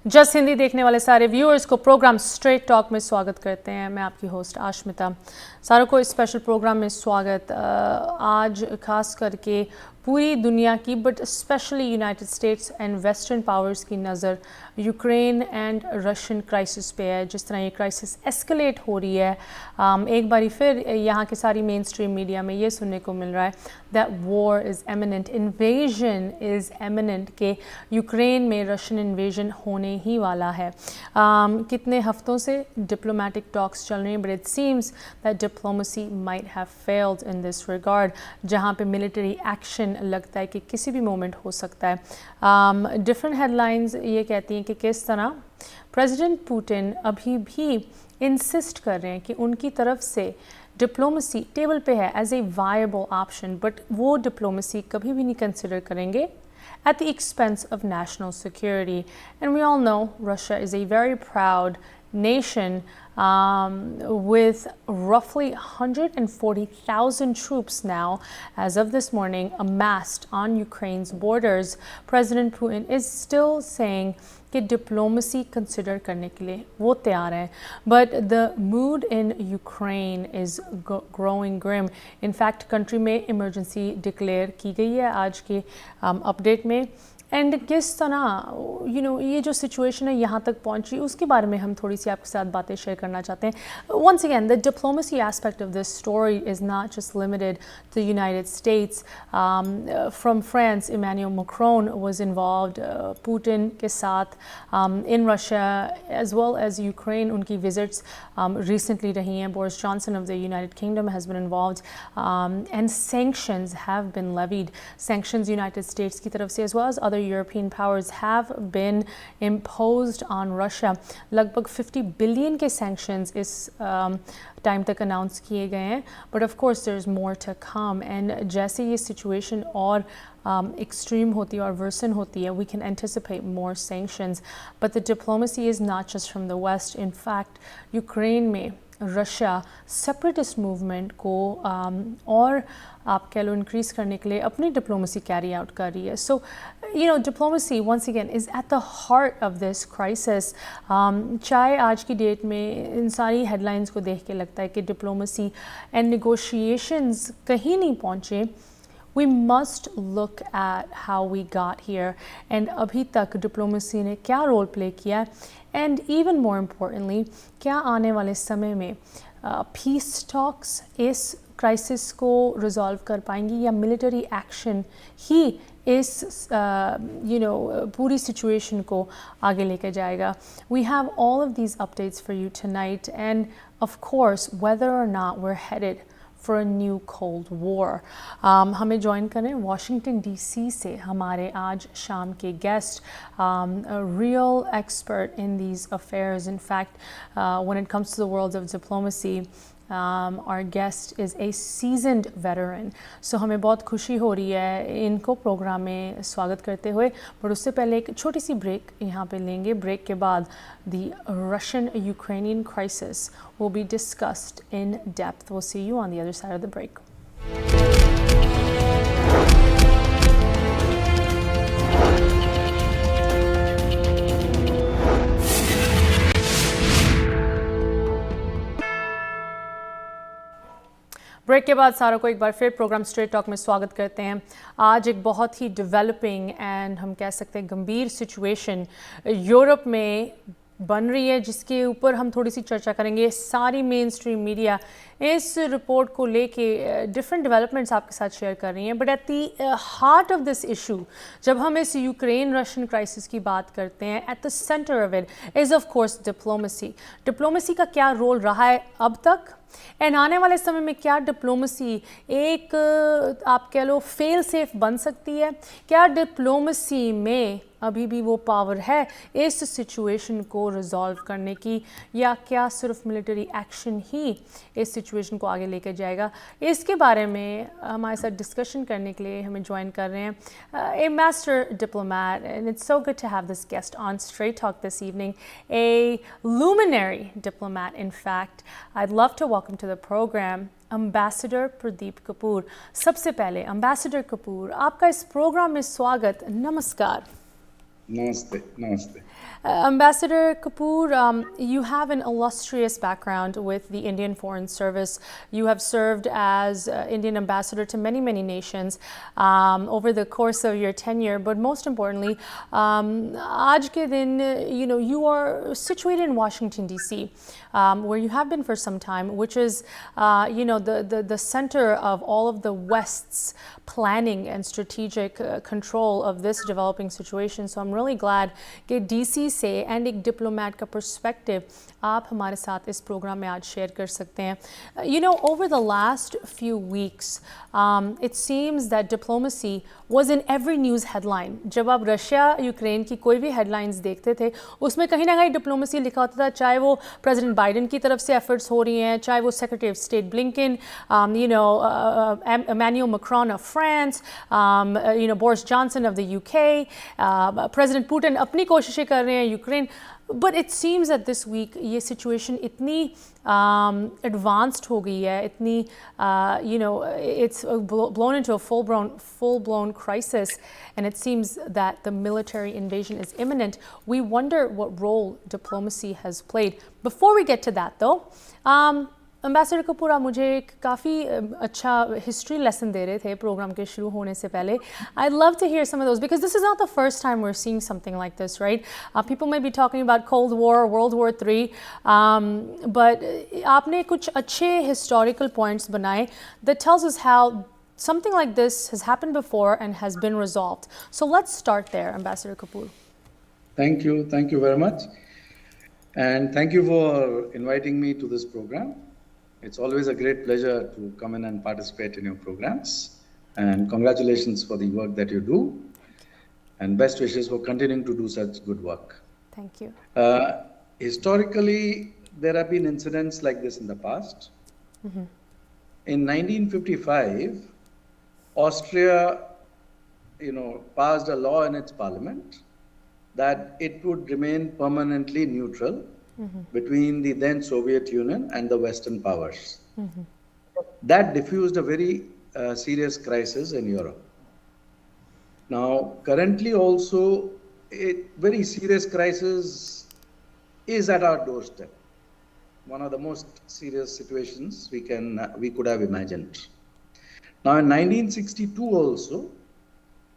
जस हिंदी देखने वाले सारे व्यूअर्स को प्रोग्राम स्ट्रेट टॉक में स्वागत करते हैं। मैं आपकी होस्ट आश्मिता। सारों को इस स्पेशल प्रोग्राम में स्वागत। आज खास करके पूरी दुनिया की but specially United States and western powers की नज़र यूक्रेन एंड रशियन क्राइसिस पे है। जिस तरह ये क्राइसिस एस्केलेट हो रही है, एक बारी फिर यहाँ के सारी मेन स्ट्रीम मीडिया में ये सुनने को मिल रहा है that war is eminent, invasion is eminent, के यूक्रेन में रशियन इन्वेजन होने ही वाला है। कितने हफ्तों से डिप्लोमेटिक टॉक्स चल रहे हैं, but it seems that diplomacy might have failed in this regard, जहाँ पे मिलिट्री एक्शन लगता है कि किसी भी मोमेंट हो सकता है। डिफरेंट हेडलाइंस ये कहती हैं कि किस तरह प्रेसिडेंट पुतिन अभी भी इंसिस्ट कर रहे हैं कि उनकी तरफ से डिप्लोमेसी टेबल पे है as a viable option, but वो डिप्लोमेसी कभी भी नहीं कंसिडर करेंगे at the expense of national security. And we all know Russia is a very proud nation with roughly 140,000 troops now, as of this morning, amassed on Ukraine's borders. President Putin is still saying कि diplomacy consider करने के लिए वो तैयार हैं, but the mood in Ukraine is growing grim. In fact country में emergency declare की गई है आज के अपडेट में। एंड किस तरह ये जो सिचुएशन है यहाँ तक पहुँची, उसके बारे में हम थोड़ी सी आपके साथ बातें शेयर करना चाहते हैं। Once again, the diplomacy aspect of this story is not just limited to United States. From France, Emmanuel Macron was involved Putin के साथ in Russia as well as Ukraine. उनकी विजिट्स रिसेंटली रही हैं। Boris Johnson of the United Kingdom has been involved and sanctions have been levied. Sanctions United States की तरफ से as well as other European powers have been imposed on Russia. लगभग 50 billion के sanctions इस time तक announce किए गए हैं, but of course there is more to come. And जैसे ये situation और extreme होती है और worsen होती है, we can anticipate more sanctions. But the diplomacy is not just from the West. In fact, Ukraine में रशिया सेपरेटिस्ट मूवमेंट को और आप कह लो इंक्रीज़ करने के लिए अपनी डिप्लोमेसी कैरी आउट कर रही है। So diplomacy once again is at the heart of this crisis. चाहे आज की डेट में इन सारी हेडलाइंस को देख के लगता है कि डिप्लोमेसी एंड नेगोशिएशंस कहीं नहीं पहुँचे, we must look at how we got here and अभी तक डिप्लोमेसी ने क्या रोल प्ले किया, and even more importantly क्या आने वाले समय में पीस टॉक्स इस क्राइसिस को रिजॉल्व कर पाएंगी या मिलिट्री एक्शन ही इस पूरी सिचुएशन को आगे लेकर जाएगा। We have all of these updates for you tonight, and of course whether or not we're headed for a new cold war. हमें ज्वाइन करें वाशिंगटन DC से हमारे आज शाम के guest, a real expert in these affairs. In fact, when it comes to the world of diplomacy, our guest is a seasoned veteran. So हमें बहुत खुशी हो रही है इनको प्रोग्राम में स्वागत करते हुए, पर उससे पहले एक छोटी सी ब्रेक यहाँ पे लेंगे। ब्रेक के बाद the Russian Ukrainian crisis will be discussed in depth. We'll see you on the other side of the break. Break के बाद सारों को एक बार फिर प्रोग्राम स्ट्रेट टॉक में स्वागत करते हैं। आज एक बहुत ही डेवलपिंग एंड हम कह सकते हैं गंभीर सिचुएशन यूरोप में बन रही है, जिसके ऊपर हम थोड़ी सी चर्चा करेंगे। सारी मेन स्ट्रीम मीडिया इस रिपोर्ट को लेके डिफरेंट डेवलपमेंट्स आपके साथ शेयर कर रही हैं, but at the heart of this issue, जब हम इस यूक्रेन रशियन क्राइसिस की बात करते हैं, at the centre of it is of course diplomacy. Diplomacy का क्या रोल रहा है अब तक, एंड आने वाले समय में क्या डिप्लोमेसी एक आप कह लो फेल सेफ बन सकती है? क्या डिप्लोमेसी में अभी भी वो पावर है इस सिचुएशन को रिजॉल्व करने की, या क्या सिर्फ मिलिट्री एक्शन ही इस सिचुएशन को आगे लेकर जाएगा? इसके बारे में हमारे साथ डिस्कशन करने के लिए हमें ज्वाइन कर रहे हैं a master diplomat, and it's so good to have this guest on Straight Talk this evening, a luminary diplomat in fact. I'd love to welcome to the program Ambassador Pradeep Kapur. सबसे पहले Ambassador Kapur, आपका इस programme में स्वागत। नमस्कार। नमस्ते नमस्ते। Ambassador Kapur, you have an illustrious background with the Indian Foreign Service. You have served as Indian ambassador to many, many nations over the course of your tenure. But most importantly, aaj ke din, you are situated in Washington, D.C., where you have been for some time, which is, the center of all of the West's planning and strategic control of this developing situation. So I'm really glad that DC से and एक diplomat का perspective आप हमारे साथ इस programme में आज share कर सकते हैं। Over the last few weeks it seems that diplomacy was in every news headline. जब आप रशिया यूक्रेन की कोई भी हेडलाइंस देखते थे उसमें कहीं ना कहीं डिप्लोमेसी लिखा होता था, चाहे वो प्रेसिडेंट बाइडन की तरफ से एफर्ट्स हो रही हैं, चाहे वो secretary of state Blinken, Emmanuel Macron of France, Boris Johnson of the UK, president Putin अपनी कोशिशें कर रहे हैं Ukraine. But it seems that this week ये सिचुएशन इतनी एडवांस्ड हो गई है, इतनी it's blown into a full-blown crisis, and it seems that the military invasion is imminent. We wonder what role diplomacy has played. Before we get to that though, ambassador Kapoor, आप मुझे एक काफ़ी अच्छा हिस्ट्री लेसन दे रहे थे programme के शुरू होने से पहले. I'd love to hear some of those because this is not the first time we're seeing something like this, right? People may be talking about Cold War, World War III, but आपने कुछ अच्छे historical points बनाए that tells us how something like this has happened before and has been resolved. So let's start there, Ambassador Kapur. Thank you very much, and thank you for inviting me to this program. It's always a great pleasure to come in and participate in your programs, and congratulations for the work that you do, and best wishes for continuing to do such good work. Thank you. Historically, there have been incidents like this in the past. Mm-hmm. In 1955, Austria, passed a law in its parliament that it would remain permanently neutral between the then Soviet Union and the Western powers. That diffused a very serious crisis in Europe. Now, currently also, a very serious crisis is at our doorstep. One of the most serious situations we could have imagined. Now, in 1962 also,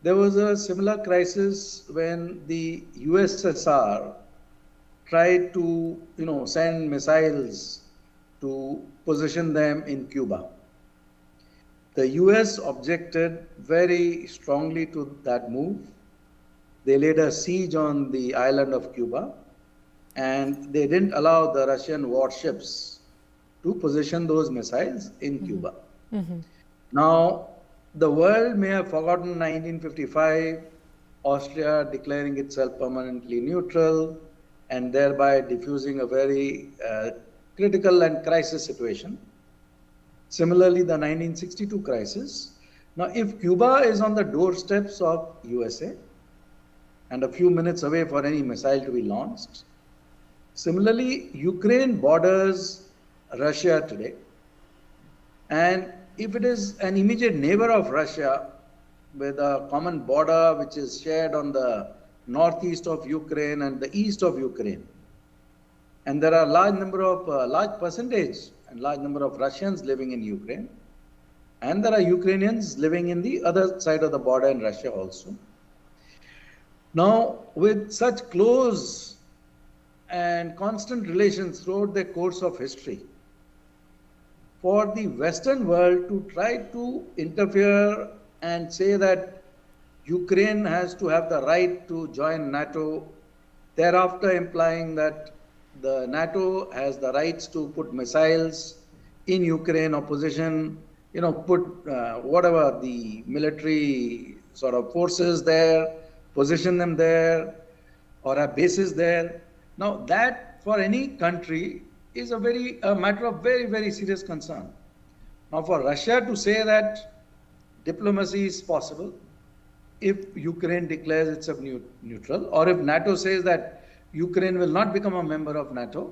there was a similar crisis when the USSR tried to, send missiles to position them in Cuba. The US objected very strongly to that move. They laid a siege on the island of Cuba, and they didn't allow the Russian warships to position those missiles in Cuba. Now, the world may have forgotten 1955, Austria declaring itself permanently neutral, and thereby diffusing a very critical and crisis situation. Similarly, the 1962 crisis. Now, if Cuba is on the doorsteps of USA and a few minutes away for any missile to be launched, similarly, Ukraine borders Russia today. And if it is an immediate neighbor of Russia with a common border which is shared on the northeast of Ukraine and the east of Ukraine, and there are large percentage and large number of Russians living in Ukraine, and there are Ukrainians living in the other side of the border in Russia also. Now, with such close and constant relations throughout the course of history, for the Western world to try to interfere and say that Ukraine has to have the right to join NATO, thereafter implying that the NATO has the rights to put missiles in Ukraine or position, put whatever the military sort of forces there, position them there, or have bases there. Now, that for any country is a matter of very, very serious concern. Now, for Russia to say that diplomacy is possible if Ukraine declares itself neutral, or if NATO says that Ukraine will not become a member of NATO,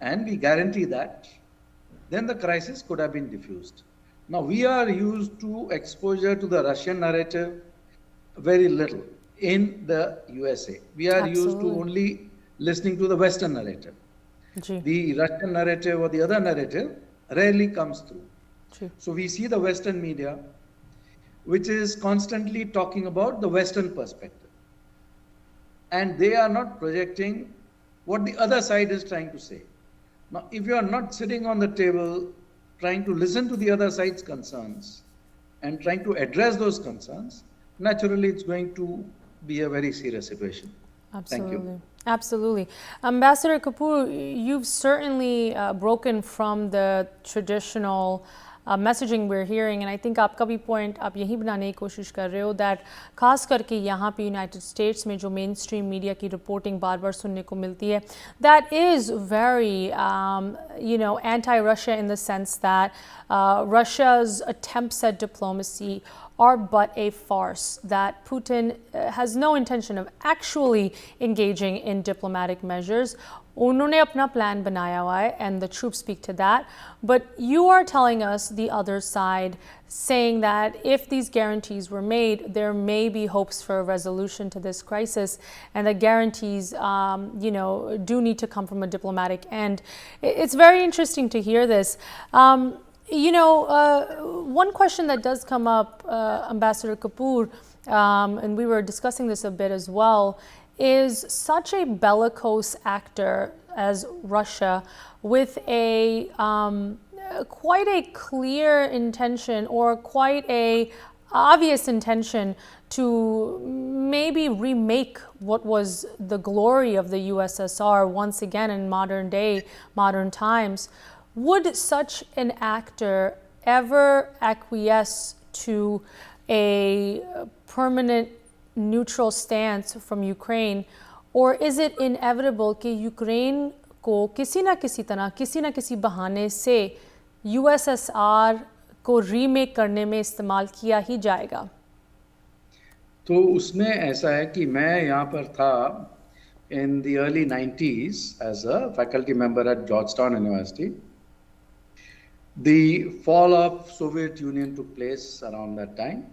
and we guarantee that, then the crisis could have been diffused. Now, we are used to exposure to the Russian narrative very little. in the USA. We are used to Absolutely. only listening to the Western narrative. Ji The Russian narrative or the other narrative rarely comes through. Ji So we see the Western media, which is constantly talking about the Western perspective. And they are not projecting what the other side is trying to say. Now, if you are not sitting on the table trying to listen to the other side's concerns and trying to address those concerns, naturally it's going to be a very serious situation. Thank you. Absolutely. Absolutely. Ambassador Kapur, you've certainly broken from the traditional messaging we're hearing, and I think आपका भी point आप यही बनाने की कोशिश कर रहे हो that खास करके यहाँ पे यूनाइटेड स्टेट्स में जो मेन स्ट्रीम मीडिया की रिपोर्टिंग बार बार सुनने को मिलती है that is very anti-Russia in the sense that Russia's attempts at diplomacy are but a farce, that Putin has no intention of actually engaging in diplomatic measures. उन्होंने अपना plan बनाया हुआ है and the troops speak to that. But you are telling us the other side, saying that if these guarantees were made, there may be hopes for a resolution to this crisis, and the guarantees, do need to come from a diplomatic end. It's very interesting to hear this. One question that does come up, Ambassador Kapur, and we were discussing this a bit as well, is such a bellicose actor as Russia with a quite a clear intention or quite a obvious intention to maybe remake what was the glory of the USSR once again in modern times. Would such an actor ever acquiesce to a permanent neutral stance from Ukraine, or is it inevitable कि Ukraine को किसी ना किसी बहाने से USSR को remake करने में इस्तेमाल किया ही जाएगा? तो उसमें ऐसा है कि मैं यहाँ पर था in the early 90s as a faculty member at Georgetown University. The fall of Soviet Union took place around that time.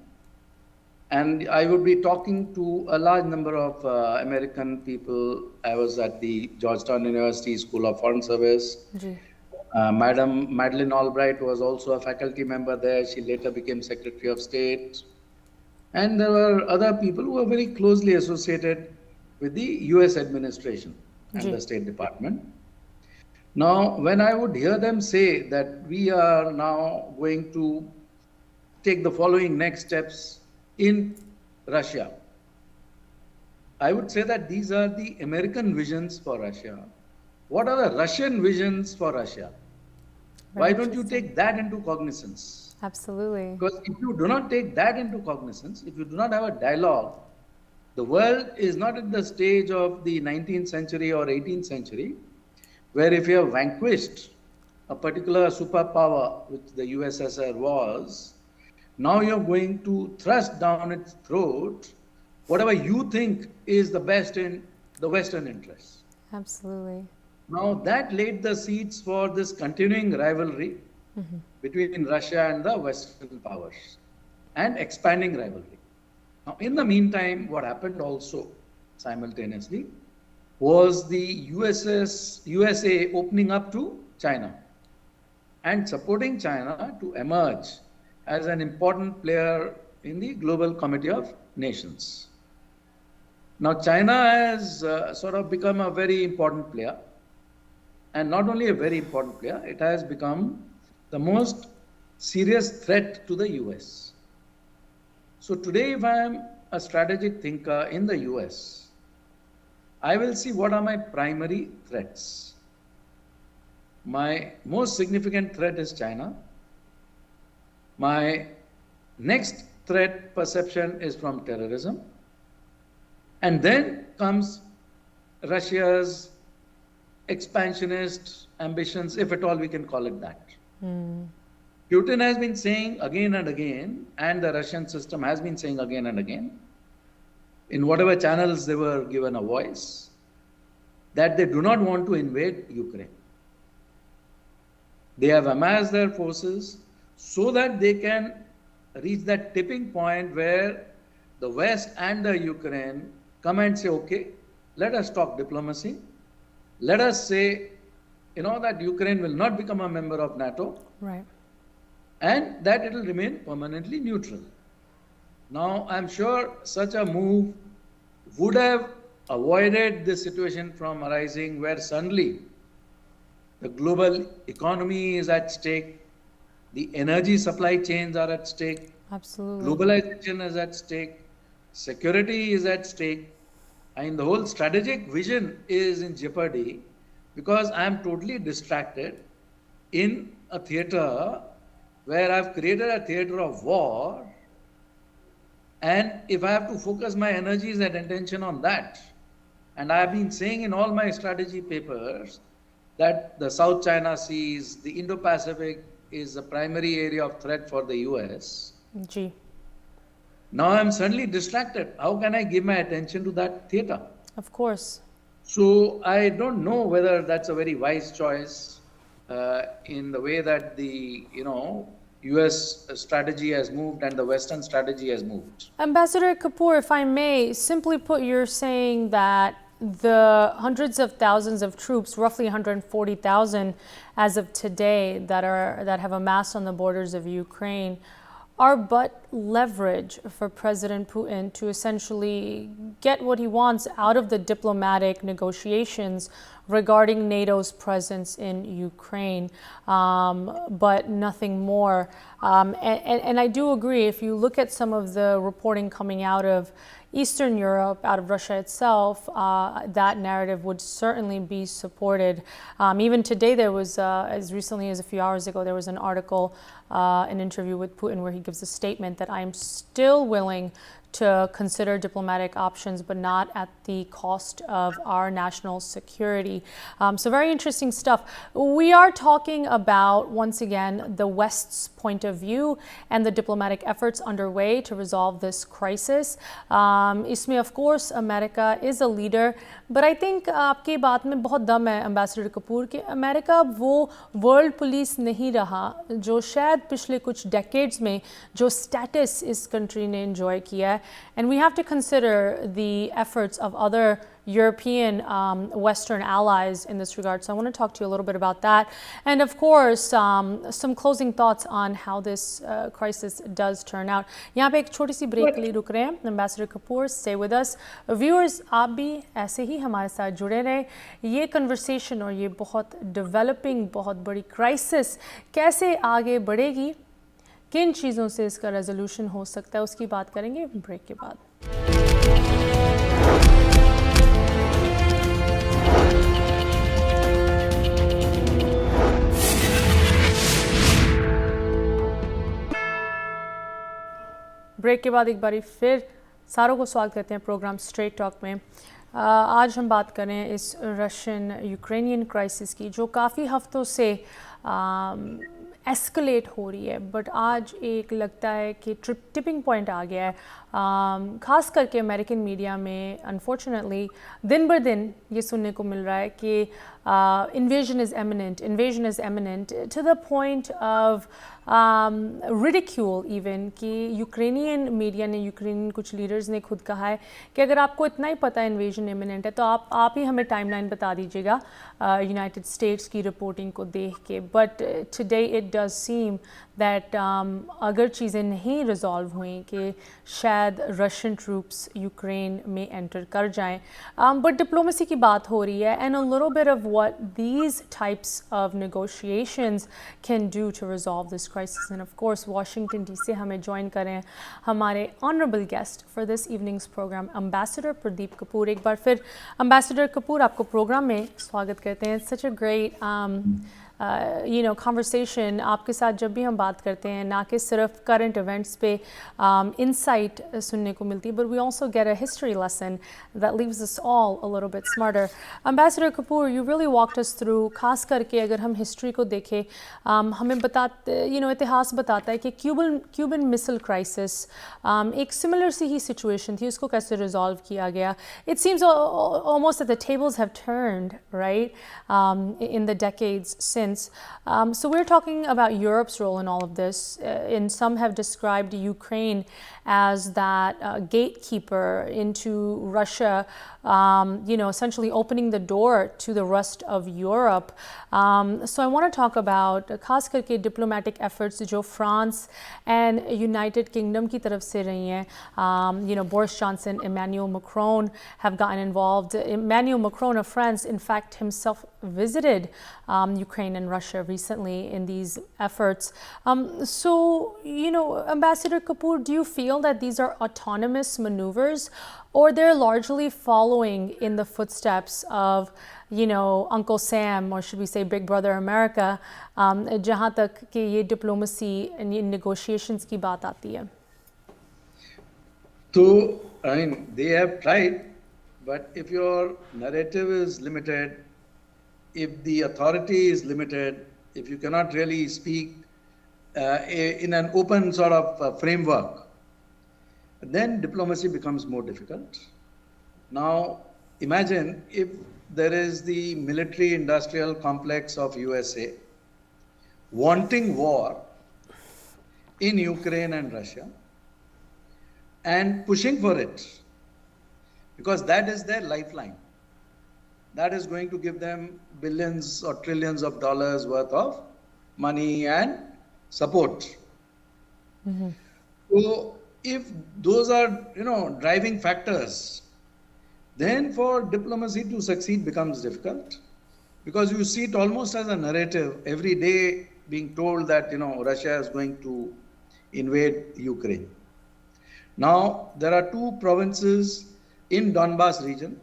And I would be talking to a large number of American people. I was at the Georgetown University School of Foreign Service. Madam Madeleine Albright was also a faculty member there. She later became Secretary of State. And there were other people who were very closely associated with the US administration and the State Department. Now, when I would hear them say that we are now going to take the following next steps in Russia, I would say that these are the American visions for Russia. What are the Russian visions for Russia? Why don't you take that into cognizance? Absolutely. Because if you do not take that into cognizance, if you do not have a dialogue, the world is not at the stage of the 19th century or 18th century, where if you have vanquished a particular superpower, which the USSR was, now you're going to thrust down its throat whatever you think is the best in the Western interests. Absolutely. Now that laid the seeds for this continuing rivalry between Russia and the Western powers, and expanding rivalry. Now, in the meantime, what happened also simultaneously was the USA opening up to China and supporting China to emerge as an important player in the global committee of nations. Now, China has sort of become a very important player, and not only a very important player, it has become the most serious threat to the US. So today, if I am a strategic thinker in the US, I will see what are my primary threats. My most significant threat is China. My next threat perception is from terrorism. And then comes Russia's expansionist ambitions, if at all we can call it that. Putin has been saying again and again, and the Russian system has been saying again and again, in whatever channels they were given a voice, that they do not want to invade Ukraine. They have amassed their forces so that they can reach that tipping point where the West and the Ukraine come and say, okay, let us talk diplomacy. Let us say, that Ukraine will not become a member of NATO. Right. And that it will remain permanently neutral. Now, I'm sure such a move would have avoided this situation from arising where suddenly the global economy is at stake, the energy supply chains are at stake, Absolutely. globalization is at stake, security is at stake, and the whole strategic vision is in jeopardy because I am totally distracted in a theater where I've created a theater of war, and if I have to focus my energies and attention on that, and I have been saying in all my strategy papers that the South China Seas, the Indo-Pacific is the primary area of threat for the US. Ji. Now I'm suddenly distracted. How can I give my attention to that theater? Of course. So I don't know whether that's a very wise choice in the way that the US strategy has moved and the Western strategy has moved. Ambassador Kapur, if I may, simply put, you're saying that the hundreds of thousands of troops, roughly 140,000 as of today, that have amassed on the borders of Ukraine, are but leverage for President Putin to essentially get what he wants out of the diplomatic negotiations regarding NATO's presence in Ukraine, but nothing more. And I do agree, if you look at some of the reporting coming out of Eastern Europe, out of Russia itself, that narrative would certainly be supported. Even today, there was, as recently as a few hours ago, there was an article, an interview with Putin where he gives a statement that I'm still willing to consider diplomatic options, but not at the cost of our national security. So very interesting stuff. We are talking about, once again, the West's point of view and the diplomatic efforts underway to resolve this crisis. Isme, of course, America is a leader, but I think आपकी बात में बहुत दम है, Ambassador Kapur, कि America वो world police नहीं रहा जो शायद पिछले कुछ डेकेड्स में जो स्टेटस इस कंट्री ने एंजॉय किया है. And we have to consider the efforts of other European Western allies in this regard. So I want to talk to you a little bit about that. And of course, some closing thoughts on how this crisis does turn out. यहाँ पे एक छोटी सी break के लिए रुक रहे हैं. Ambassador Kapur, stay with us. Viewers, आप भी ऐसे ही हमारे साथ जुड़े रहें. ये conversation और ये बहुत developing, बहुत बड़ी crisis कैसे आगे बढ़ेगी, किन चीज़ों से इसका रेजोल्यूशन हो सकता है, उसकी बात करेंगे ब्रेक के बाद. ब्रेक के बाद एक बारी फिर सारों को स्वागत करते हैं प्रोग्राम स्ट्रेट टॉक में. आज हम बात करें इस रशियन यूक्रेनियन क्राइसिस की जो काफ़ी हफ्तों से एस्केलेट हो रही है, बट आज एक लगता है कि टिपिंग पॉइंट आ गया है. ख़ास करके अमेरिकन मीडिया में अनफॉर्चुनेटली दिन ब दिन ये सुनने को मिल रहा है कि invasion is imminent to the point of ridicule even कि यूक्रेनियन मीडिया ने, यूक्रेनियन कुछ लीडर्स ने खुद कहा है कि अगर आपको इतना ही पता है इन्वेजन इमिनेंट है तो आप ही हमें टाइमलाइन बता दीजिएगा यूनाइटेड स्टेट्स की रिपोर्टिंग को देख के. But today it does seem that अगर चीज़ें नहीं रिजॉल्व हुई कि शायद रशियन ट्रूप्स यूक्रेन में एंटर कर जाएं, बट डिप्लोमेसी की बात हो रही है and a little bit of what these types of negotiations can do to resolve this crisis. And of course, Washington DC हमें join करें हमारे honorable guest for this evening's program, Ambassador Pradeep Kapur. एक बार फिर Ambassador Kapur आपको programme में स्वागत करते हैं. Such a great conversation. आपके साथ जब भी हम बात करते हैं ना कि सिर्फ current events पे insight सुनने को मिलती है, but we also get a history lesson that leaves us all a little bit smarter. Ambassador Kapur, you really walked us through, खास करके अगर हम history को देखें, हमें इतिहास बताता है कि Cuban Missile Crisis एक similar सी ही situation थी, उसको कैसे resolve किया गया. It seems almost that the tables have turned, right, in the decades since. significance. So we're talking about Europe's role in all of this, and some have described Ukraine as that gatekeeper into Russia, essentially opening the door to the rest of Europe. So I want to talk about खास करके diplomatic efforts जो France and United Kingdom की तरफ से रही हैं. Boris Johnson, Emmanuel Macron have gotten involved. Emmanuel Macron of France, in fact, himself visited Ukraine and Russia recently in these efforts. So, Ambassador Kapur, do you feel that these are autonomous maneuvers, or they're largely following in the footsteps of, Uncle Sam, or should we say Big Brother America, जहाँ तक कि ये diplomacy and ये negotiations की बात आती है? So, they have tried, but if your narrative is limited, if the authority is limited, if you cannot really speak in an open sort of framework, then diplomacy becomes more difficult. Now, imagine if there is the military-industrial complex of USA wanting war in Ukraine and Russia and pushing for it, because that is their lifeline. That is going to give them billions or trillions of dollars worth of money and support. Mm-hmm. So if those are, driving factors, then for diplomacy to succeed becomes difficult, because you see it almost as a narrative every day being told that, Russia is going to invade Ukraine. Now, there are two provinces in Donbas region,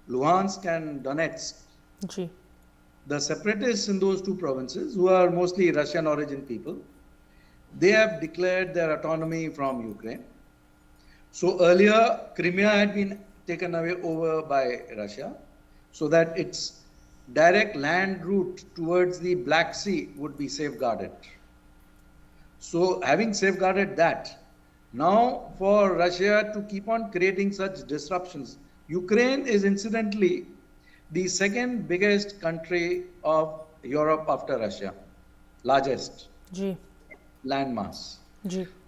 Luhansk and Donetsk. Gee. The separatists in those two provinces, who are mostly Russian origin people, they have declared their autonomy from Ukraine. So earlier, Crimea had been taken over by Russia, so that its direct land route towards the Black Sea would be safeguarded. So having safeguarded that, now for Russia to keep on creating such disruptions, Ukraine is incidentally the second biggest country of Europe after Russia, largest landmass.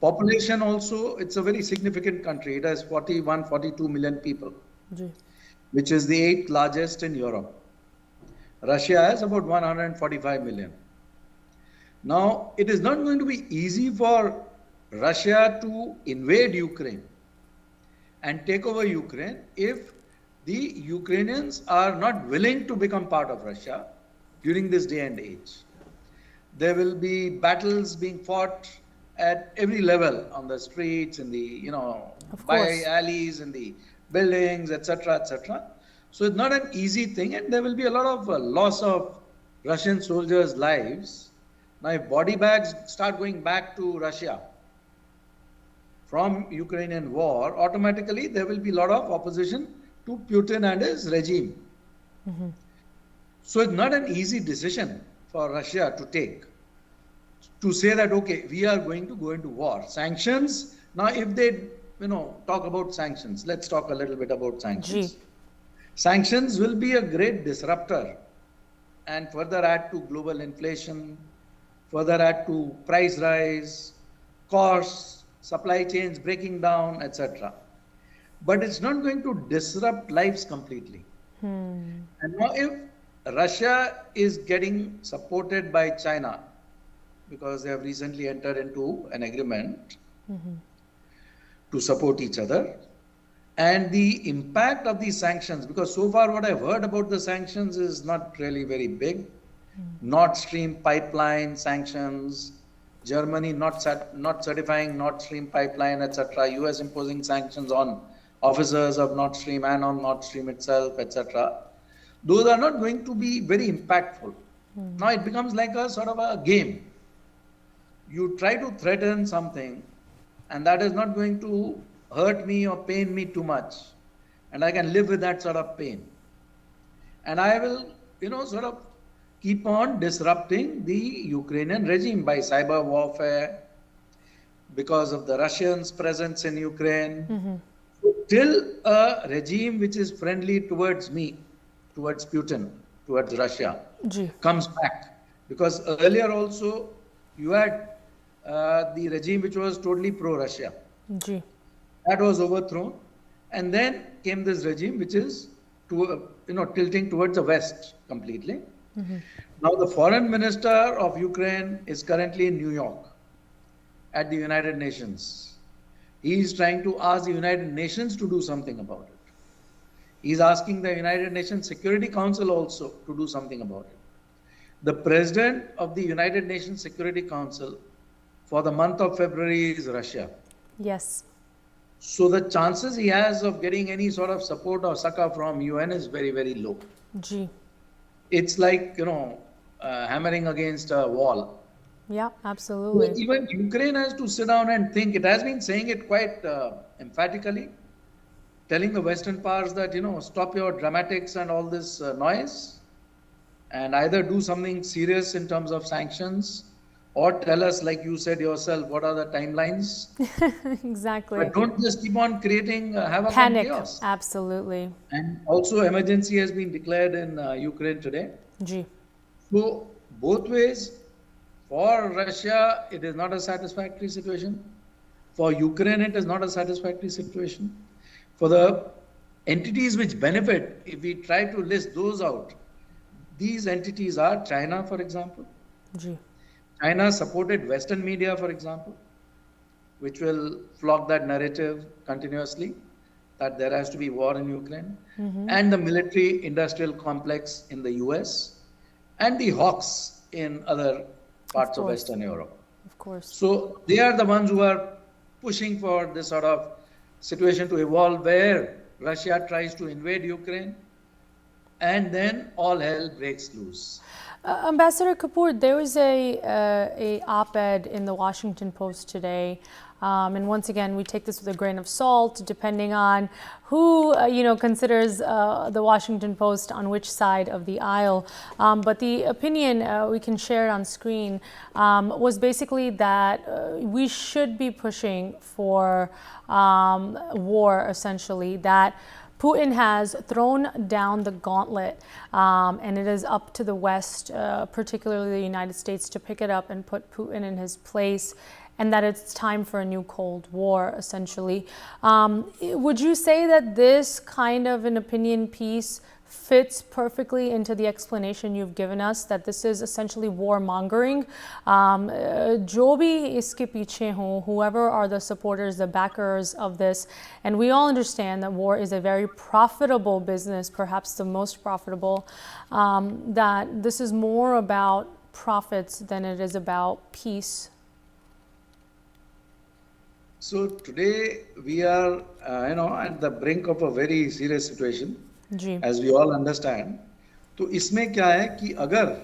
Population also, it's a very significant country. It has 41, 42 million people, which is the 8th largest in Europe. Russia has about 145 million. Now, it is not going to be easy for Russia to invade Ukraine and take over Ukraine if the Ukrainians are not willing to become part of Russia during this day and age. There will be battles being fought at every level, on the streets, in the, by alleys, in the buildings, etc., etc. So it's not an easy thing, and there will be a lot of loss of Russian soldiers' lives. Now, if body bags start going back to Russia from Ukrainian war, automatically there will be a lot of opposition to Putin and his regime. Mm-hmm. So it's not an easy decision for Russia to take, to say that, okay, we are going to go into war. Sanctions, now if they, talk about sanctions, let's talk a little bit about sanctions. Sanctions will be a great disruptor and further add to global inflation, further add to price rise, costs, supply chains breaking down, etc. But it's not going to disrupt lives completely. And now if Russia is getting supported by China, because they have recently entered into an agreement to support each other, and the impact of these sanctions, because so far what I've heard about the sanctions is not really very big. Nord Stream pipeline sanctions, Germany not certifying Nord Stream pipeline, etc., US imposing sanctions on officers of Nord Stream and on Nord Stream itself, etc. Those are not going to be very impactful. Now it becomes like a sort of a game. You try to threaten something, and that is not going to hurt me or pain me too much, and I can live with that sort of pain. And I will, sort of keep on disrupting the Ukrainian regime by cyber warfare, because of the Russians' presence in Ukraine, till a regime which is friendly towards me, towards Putin, towards Russia, comes back. Because earlier also you had the regime which was totally pro-Russia. Ji. That was overthrown, and then came this regime which is tilting towards the West completely. Now the foreign minister of Ukraine is currently in New York at the United Nations. He is trying to ask the United Nations to do something about it. He is asking the United Nations Security Council also to do something about it. The president of the United Nations Security Council for the month of February is Russia. Yes. So the chances he has of getting any sort of support or succor from UN is very, very low. Ji. It's like, hammering against a wall. Yeah, absolutely. Even Ukraine has to sit down and think. It has been saying it quite emphatically, telling the Western powers that, stop your dramatics and all this noise, and either do something serious in terms of sanctions, or tell us, like you said yourself, what are the timelines. Exactly. But don't just keep on creating havoc Panic. and chaos. Absolutely. And also emergency has been declared in Ukraine today. Ji. So both ways, for Russia, it is not a satisfactory situation. For Ukraine, it is not a satisfactory situation. For the entities which benefit, if we try to list those out, these entities are China, for example. Ji. China supported Western media, for example, which will flog that narrative continuously that there has to be war in Ukraine, and the military industrial complex in the US, and the hawks in other parts of Western Europe. Of course. So they are the ones who are pushing for this sort of situation to evolve where Russia tries to invade Ukraine and then all hell breaks loose. Ambassador Kapur, there was a op-ed in the Washington Post today, and once again, we take this with a grain of salt, depending on who considers the Washington Post on which side of the aisle. But the opinion we can share on screen was basically that we should be pushing for war, essentially. That Putin has thrown down the gauntlet, and it is up to the West, particularly the United States, to pick it up and put Putin in his place, and that it's time for a new Cold War, essentially. Would you say that this kind of an opinion piece fits perfectly into the explanation you've given us, that this is essentially warmongering? Jo bhi iske piche ho, whoever are the supporters, the backers of this, and we all understand that war is a very profitable business, perhaps the most profitable, that this is more about profits than it is about peace. So today we are, at the brink of a very serious situation. As we all understand. तो इसमें क्या है कि अगर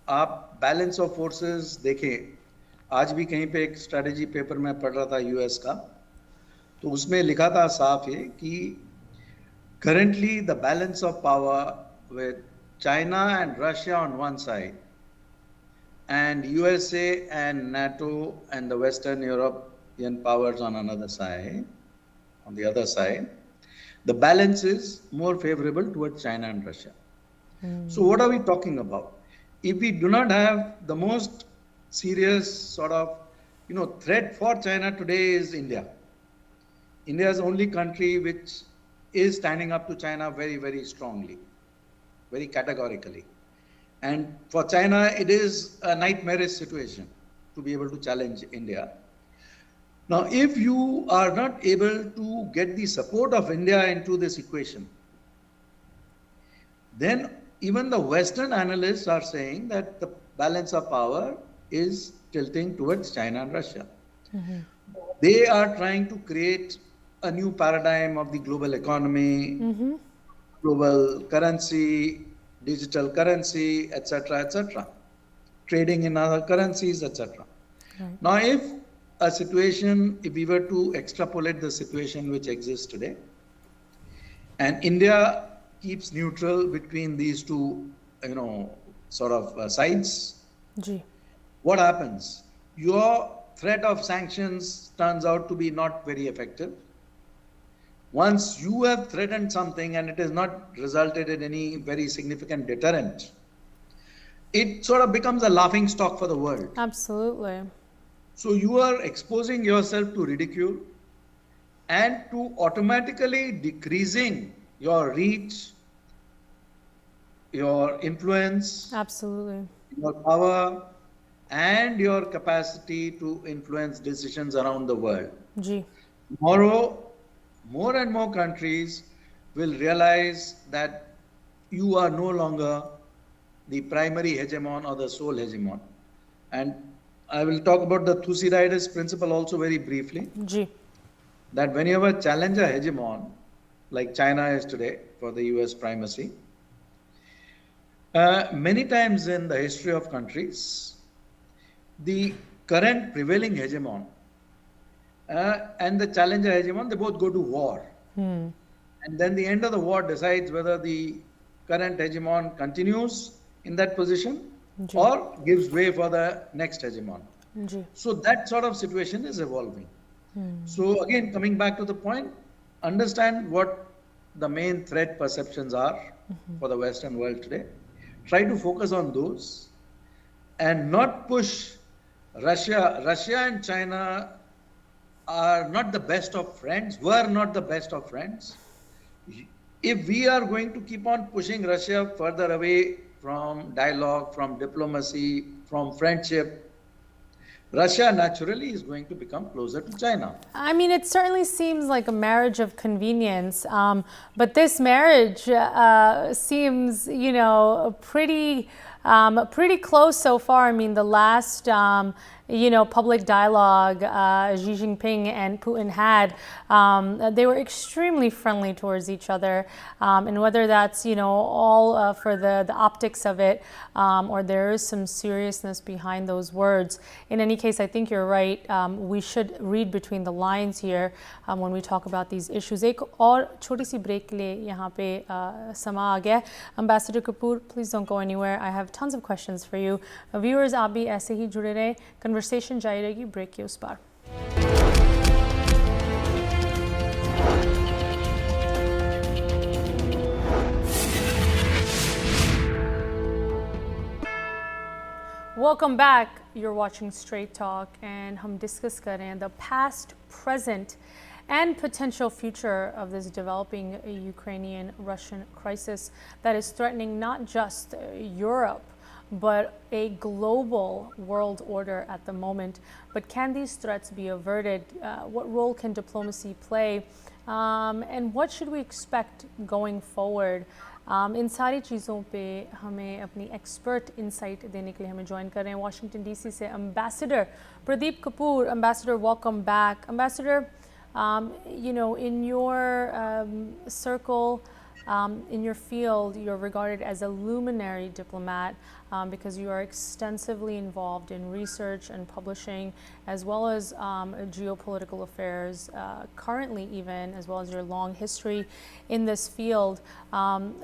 आप balance of forces देखें, आज भी कहीं पे एक स्ट्रेटेजी पेपर में पढ़ रहा था यूएस का, तो उसमें लिखा था साफ ये कि currently the balance of power with China and Russia on one side and USA and NATO and the Western European powers on another side, on the other side, the balance is more favorable towards China and Russia. So what are we talking about? If we do not have the most serious sort of, threat for China today is India. India is the only country which is standing up to China very, very strongly, very categorically. And for China, it is a nightmarish situation to be able to challenge India. Now, if you are not able to get the support of India into this equation, then even the Western analysts are saying that the balance of power is tilting towards China and Russia. They are trying to create a new paradigm of the global economy, global currency, digital currency, etc., trading in other currencies, etc. Right. Now, if we were to extrapolate the situation which exists today, and India keeps neutral between these two, sides, what happens? Your threat of sanctions turns out to be not very effective. Once you have threatened something and it has not resulted in any very significant deterrent, it sort of becomes a laughing stock for the world. Absolutely. So you are exposing yourself to ridicule and to automatically decreasing your reach, your influence, Absolutely. your power, and your capacity to influence decisions around the world. Ji. Tomorrow, more and more countries will realize that you are no longer the primary hegemon or the sole hegemon. And I will talk about the Thucydides principle also very briefly. Ji. That when you ever challenge a hegemon, like China is today for the US primacy, many times in the history of countries, the current prevailing hegemon and the challenger hegemon, they both go to war. And then the end of the war decides whether the current hegemon continues in that position Ji. or gives way for the next hegemon. Ji. So that sort of situation is evolving. So again, coming back to the point, understand what the main threat perceptions are for the Western world today. Try to focus on those and not push Russia. Russia and China are not the best of friends, were not the best of friends. If we are going to keep on pushing Russia further away from dialogue, from diplomacy, from friendship, Russia naturally is going to become closer to China. I mean, it certainly seems like a marriage of convenience, but this marriage seems, you know, pretty close so far. I mean, the last, public dialogue Xi Jinping and Putin had, they were extremely friendly towards each other, and whether that's, all for the optics of it, or there is some seriousness behind those words. In any case, I think you're right. We should read between the lines here when we talk about these issues. एक और छोटी सी break के लिए यहाँ पे समा आ गया. Ambassador Kapur, please don't go anywhere. I have tons of questions for you. Viewers, आप भी ऐसे ही जुड़े रहें. Conversation जारी रहेगी break के उस पार. Welcome back. You're watching Straight Talk, and हम discuss कर रहे हैं the past, present, and potential future of this developing Ukrainian-Russian crisis that is threatening not just Europe, but a global world order at the moment. But can these threats be averted? What role can diplomacy play? And what should we expect going forward? इन सारी चीज़ों पे हमें अपनी expert insight देने के लिए हमें join कर रहे हैं वाशिंगटन डीसी से ambassador Pradeep Kapoor. Ambassador, welcome back. Ambassador, in your circle, in your field, you're regarded as a luminary diplomat because you are extensively involved in research and publishing, as well as geopolitical affairs, currently even, as well as your long history in this field.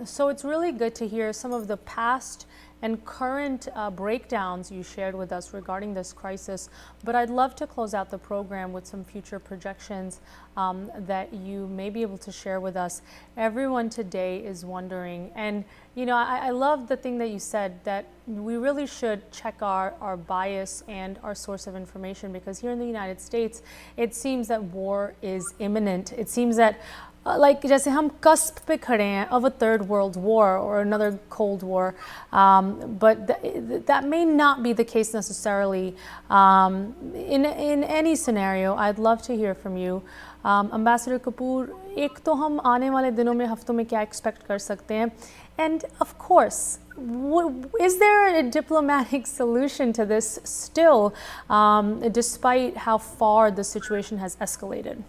So it's really good to hear some of the past and current breakdowns you shared with us regarding this crisis. But I'd love to close out the program with some future projections that you may be able to share with us. Everyone today is wondering, and I love the thing that you said, that we really should check our bias and our source of information, because here in the United States, it seems that war is imminent. It seems that like जैसे हम cusp पे खड़े हैं of a third world war or another cold war, but that may not be the case necessarily in any scenario. I'd love to hear from you. Ambassador Kapur, एक तो हम आने वाले दिनों में हफ्तों में क्या expect कर सकते हैं, and of course, is there a diplomatic solution to this still, despite how far the situation has escalated?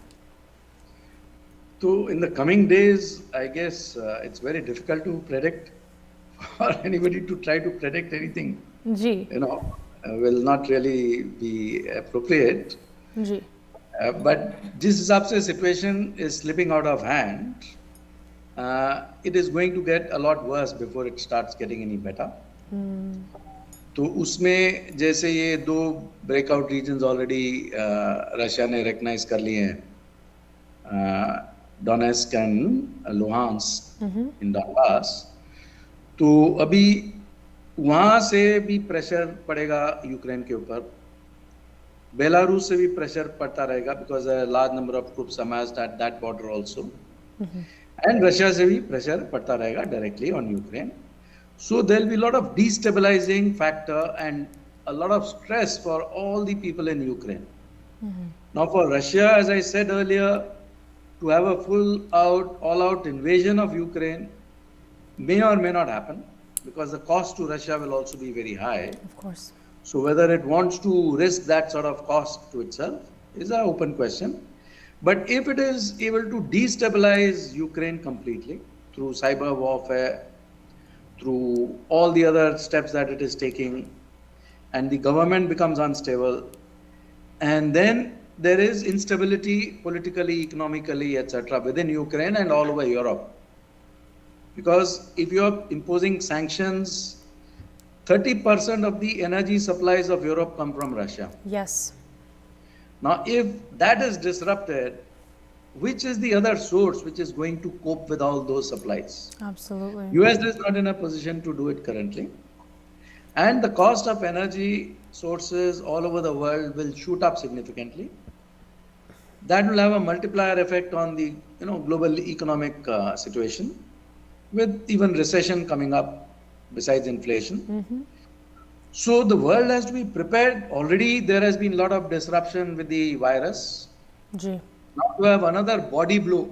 So in the coming days, I guess it's very difficult to predict, for anybody to try to predict anything. Ji. Will not really be appropriate. Ji. But जिस हिसाब से situation is slipping out of hand, it is going to get a lot worse before it starts getting any better. तो उसमें जैसे ये 2 breakout regions already Russia ने recognize कर लिए हैं, Donetsk and Luhansk in Donbass. तो अभी वहां से भी प्रेशर पड़ेगा यूक्रेन के ऊपर, बेलारूस से भी प्रेशर पड़ता रहेगा because a large number of troops amassed at that border also, and Russia से भी प्रेशर पड़ता रहेगा directly on Ukraine. So there will be a lot of destabilizing factor and a lot of stress for all the people in Ukraine. Now for Russia, as I said earlier, to have a all-out invasion of Ukraine may or may not happen, because the cost to Russia will also be very high. Of course. So whether it wants to risk that sort of cost to itself is an open question. But if it is able to destabilize Ukraine completely through cyber warfare, through all the other steps that it is taking, and the government becomes unstable, and then there is instability politically, economically, etc. within Ukraine and all over Europe. Because if you're imposing sanctions, 30% of the energy supplies of Europe come from Russia. Yes. Now, if that is disrupted, which is the other source which is going to cope with all those supplies? Absolutely. US is not in a position to do it currently. And the cost of energy sources all over the world will shoot up significantly. That will have a multiplier effect on the global economic situation, with even recession coming up besides inflation. So the world has to be prepared. Already there has been a lot of disruption with the virus. Ji. Now to have another body blow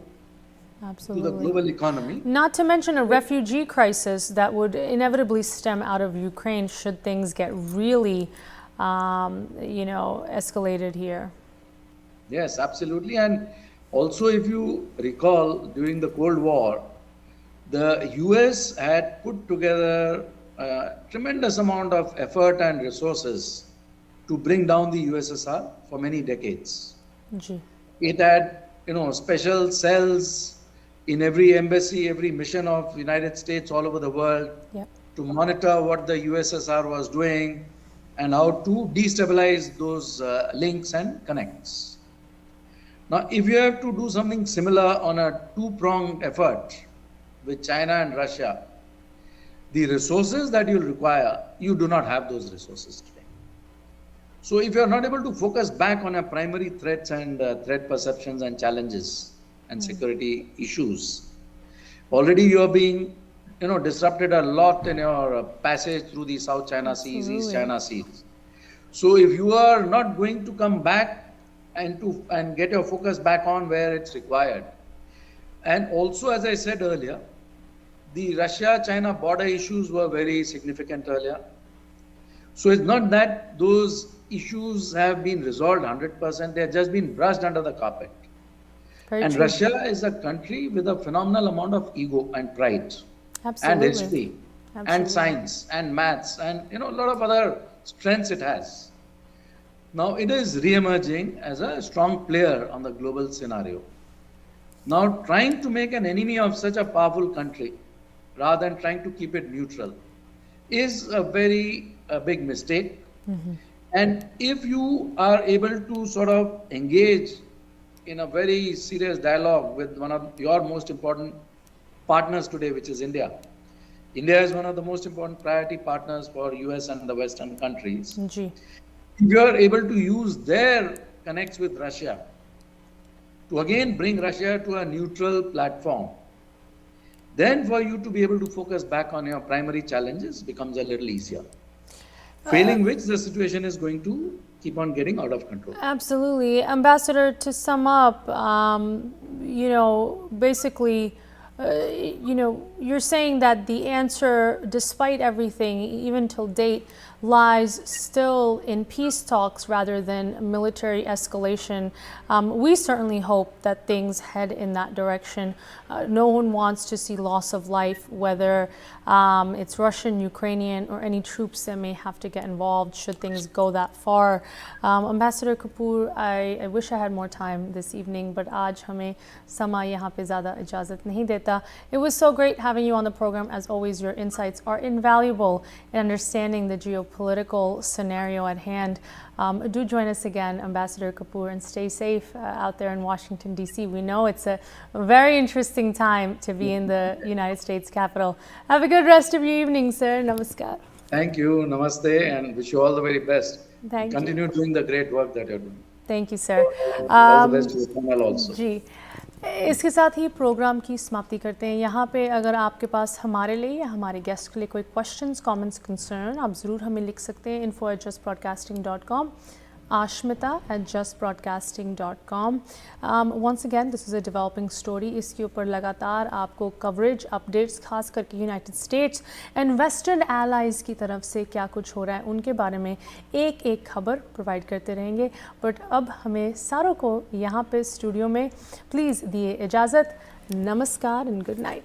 Absolutely. to the global economy. Not to mention a refugee crisis that would inevitably stem out of Ukraine should things get really, escalated here. Yes, absolutely. And also, if you recall, during the Cold War, the US had put together a tremendous amount of effort and resources to bring down the USSR for many decades. Ji. It had, special cells in every embassy, every mission of United States all over the world, Yep. to monitor what the USSR was doing and how to destabilize those links and connects. Now, if you have to do something similar on a two-pronged effort with China and Russia, the resources that you'll require, you do not have those resources today. So if you're not able to focus back on your primary threats and threat perceptions and challenges and security issues, already you're being disrupted a lot in your passage through the South China Seas, East China Seas. So if you are not going to come back and get your focus back on where it's required, and also, as I said earlier, the Russia-China border issues were very significant earlier. So it's not that those issues have been resolved 100%, they have just been brushed under the carpet. Very And true. Russia is a country with a phenomenal amount of ego and pride, Absolutely. and history, and Absolutely. science, and maths, and a lot of other strengths it has. Now it is re-emerging as a strong player on the global scenario. Now trying to make an enemy of such a powerful country, rather than trying to keep it neutral, is a very big mistake. And if you are able to sort of engage in a very serious dialogue with one of your most important partners today, which is India. India is one of the most important priority partners for US and the Western countries. Ji. If you are able to use their connects with Russia to again bring Russia to a neutral platform, then for you to be able to focus back on your primary challenges becomes a little easier. Failing which, the situation is going to keep on getting out of control. Absolutely. Ambassador, to sum up, basically, you're saying that the answer, despite everything, even till date, lies still in peace talks rather than military escalation. We certainly hope that things head in that direction. No one wants to see loss of life, whether it's Russian, Ukrainian, or any troops that may have to get involved should things go that far. Ambassador Kapur, I wish I had more time this evening, but aaj hame sama yahan pe zyada ijazat nahi deta. It was so great having you on the program. As always, your insights are invaluable in understanding the geopolitical scenario at hand. Do join us again, Ambassador Kapur, and stay safe out there in Washington, D.C. We know it's a very interesting time to be in the United States Capitol. Have a good rest of your evening, sir. Namaskar. Thank you, namaste, and wish you all the very best. Thank you. Continue doing the great work that you're doing. Thank you sir. All the best to your channel also. जी, इसके साथ ही programme की समाप्ति करते हैं। यहाँ पे अगर आपके पास हमारे लिए या हमारे गेस्ट के लिए कोई क्वेश्चंस, कमेंट्स, कंसर्न, आप ज़रूर हमें लिख सकते हैं। info@justbroadcasting.com, ashmita@justbroadcasting.com। Once again this is a developing story. इसके ऊपर लगातार आपको कवरेज, अपडेट्स, खास करके United States and western allies की तरफ से क्या कुछ हो रहा है उनके बारे में एक एक खबर प्रोवाइड करते रहेंगे। बट अब हमें सारों को यहाँ पे स्टूडियो में प्लीज़ दिए इजाज़त। नमस्कार एंड गुड नाइट।